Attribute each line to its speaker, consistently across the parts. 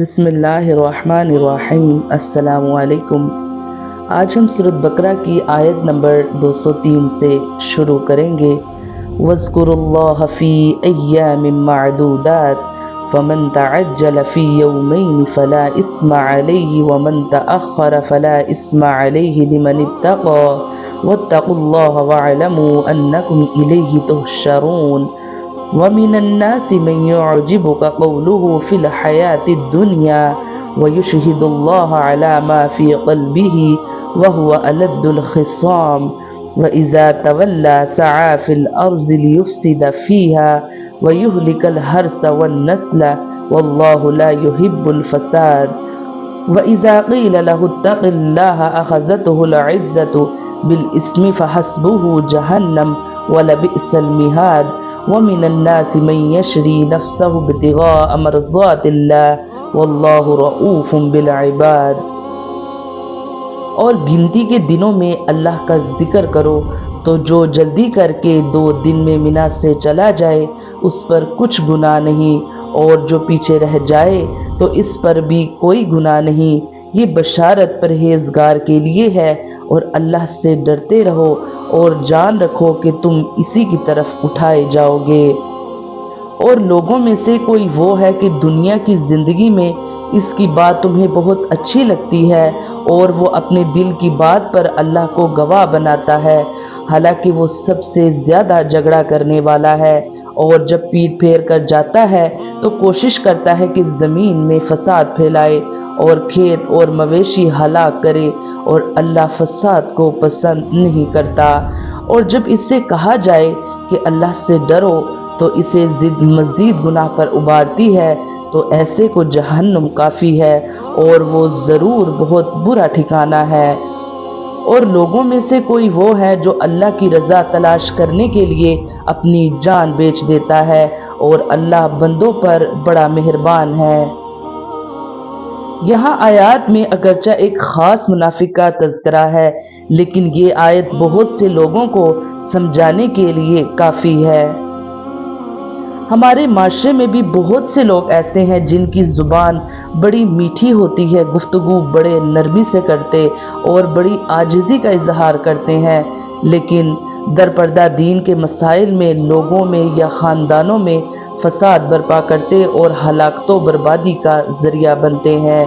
Speaker 1: بسم اللہ الرحمن الرحیم۔ السلام علیکم۔ آج ہم سورۃ بقرہ کی آیت نمبر 203 سے شروع کریں گے۔ وَاذْكُرُوا اللَّهَ فِي أَيَّامٍ مَّعْدُودَاتٍ فَمَن تَعَجَّلَ فِي يَوْمَيْنِ فَلَا إِثْمَ عَلَيْهِ وَمَن تَأَخَّرَ فَلَا إِثْمَ عَلَيْهِ لِمَنِ اتَّقَىٰ وَاتَّقُوا اللَّهَ وَاعْلَمُوا أَنَّكُمْ إِلَيْهِ تُحْشَرُونَ۔ وَمِنَ النَّاسِ مَن يُعْجِبُكَ قَوْلُهُ فِي الْحَيَاةِ الدُّنْيَا وَيُشْهِدُ اللَّهَ عَلَىٰ مَا فِي قَلْبِهِ وَهُوَ أَلَدُّ الْخِصَامِ وَإِذَا تَوَلَّىٰ سَعَىٰ فِي الْأَرْضِ لِيُفْسِدَ فِيهَا وَيُهْلِكَ الْحَرْثَ وَالنَّسْلَ وَاللَّهُ لَا يُحِبُّ الْفَسَادَ وَإِذَا قِيلَ لَهُ اتَّقِ اللَّهَ أَخَذَتْهُ الْعِزَّةُ بِالْإِثْمِ فَحَسْبُهُ جَهَنَّمُ وَلَبِئْسَ الْمِهَادُ وَمِنَ النَّاسِ مَن يَشْرِي نَفْسَهُ ابْتِغَاءَ مَرْضَاتِ اللَّهِ وَاللَّهُ رَءُوفٌ بِالْعِبَادِ۔ اور گنتی کے دنوں میں اللہ کا ذکر کرو تو جو جلدی کر کے 2 دن میں منا سے چلا جائے اس پر کچھ گناہ نہیں، اور جو پیچھے رہ جائے تو اس پر بھی کوئی گناہ نہیں۔ یہ بشارت پرہیزگار کے لیے ہے، اور اللہ سے ڈرتے رہو اور جان رکھو کہ تم اسی کی طرف اٹھائے جاؤ گے۔ اور لوگوں میں سے کوئی وہ ہے کہ دنیا کی زندگی میں اس کی بات تمہیں بہت اچھی لگتی ہے، اور وہ اپنے دل کی بات پر اللہ کو گواہ بناتا ہے، حالانکہ وہ سب سے زیادہ جھگڑا کرنے والا ہے، اور جب پیٹ پھیر کر جاتا ہے تو کوشش کرتا ہے کہ زمین میں فساد پھیلائے اور کھیت اور مویشی ہلاک کرے، اور اللہ فساد کو پسند نہیں کرتا۔ اور جب اس سے کہا جائے کہ اللہ سے ڈرو تو اسے مزید گناہ پر ابھارتی ہے، تو ایسے کو جہنم کافی ہے، اور وہ ضرور بہت برا ٹھکانہ ہے۔ اور لوگوں میں سے کوئی وہ ہے جو اللہ کی رضا تلاش کرنے کے لیے اپنی جان بیچ دیتا ہے، اور اللہ بندوں پر بڑا مہربان ہے۔ یہاں آیات میں اگرچہ ایک خاص منافق کا تذکرہ ہے، لیکن یہ آیت بہت سے لوگوں کو سمجھانے کے لیے کافی ہے۔ ہمارے معاشرے میں بھی بہت سے لوگ ایسے ہیں جن کی زبان بڑی میٹھی ہوتی ہے، گفتگو بڑے نرمی سے کرتے اور بڑی عاجزی کا اظہار کرتے ہیں، لیکن درپردہ دین کے مسائل میں لوگوں میں یا خاندانوں میں فساد برپا کرتے اور ہلاکت و بربادی کا ذریعہ بنتے ہیں۔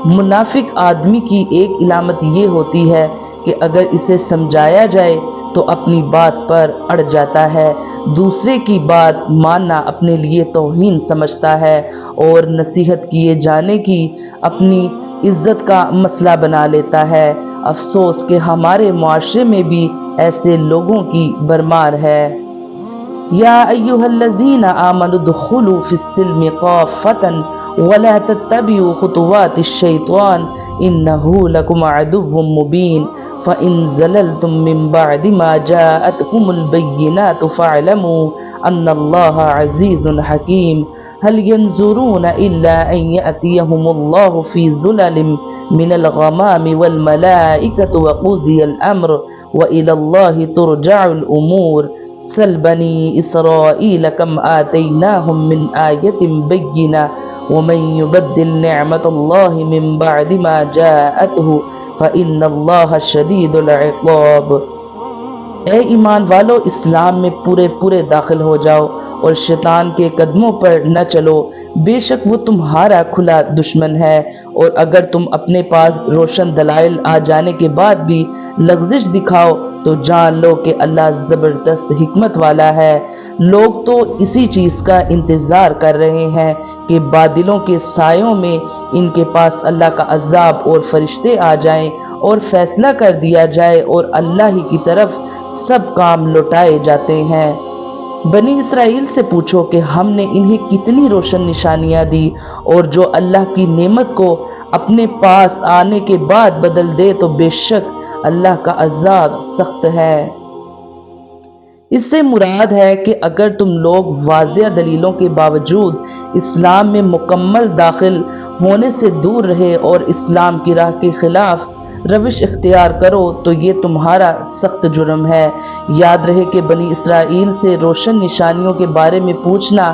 Speaker 1: منافق آدمی کی ایک علامت یہ ہوتی ہے کہ اگر اسے سمجھایا جائے تو اپنی بات پر اڑ جاتا ہے، دوسرے کی بات ماننا اپنے لیے توہین سمجھتا ہے، اور نصیحت کیے جانے کی اپنی عزت کا مسئلہ بنا لیتا ہے۔ افسوس کہ ہمارے معاشرے میں بھی ایسے لوگوں کی بھرمار ہے۔ یا ایھا الذین آمنوا ادخلوا فی السلم کافۃ ولا تتبعوا خطوات الشیطان انہ لکم عدو مبین فإن زللتم من بعد ما جاءتکم البینات فاعلموا ان اللہ عزیز حکیم۔ هل ينظرون الا ان یأتیہم اللہ فی ظلل من الغمام والملائکۃ وقضی الامر وإلی اللہ ترجع الامور۔ سل بنی اسرائیل کم آتیناہم من آیۃ بینہ ومن یبدل نعمت اللہ من بعد ما جاءتہ فإن اللہ شدید العقاب۔ اے ایمان والو، اسلام میں پورے داخل ہو جاؤ اور شیطان کے قدموں پر نہ چلو، بے شک وہ تمہارا کھلا دشمن ہے، اور اگر تم اپنے پاس روشن دلائل آ جانے کے بعد بھی لغزش دکھاؤ تو جان لو کہ اللہ زبردست حکمت والا ہے۔ لوگ تو اسی چیز کا انتظار کر رہے ہیں کہ بادلوں کے سایوں میں ان کے پاس اللہ کا عذاب اور فرشتے آ جائیں اور فیصلہ کر دیا جائے، اور اللہ ہی کی طرف سب کام لوٹائے جاتے ہیں۔ بنی اسرائیل سے پوچھو کہ ہم نے انہیں کتنی روشن نشانیاں دی، اور جو اللہ کی نعمت کو اپنے پاس آنے کے بعد بدل دے تو بے شک اللہ کا عذاب سخت ہے۔ اس سے مراد ہے کہ اگر تم لوگ واضح دلیلوں کے باوجود اسلام میں مکمل داخل ہونے سے دور رہے اور اسلام کی راہ کے خلاف روش اختیار کرو تو یہ تمہارا سخت جرم ہے۔ یاد رہے کہ بنی اسرائیل سے روشن نشانیوں کے بارے میں پوچھنا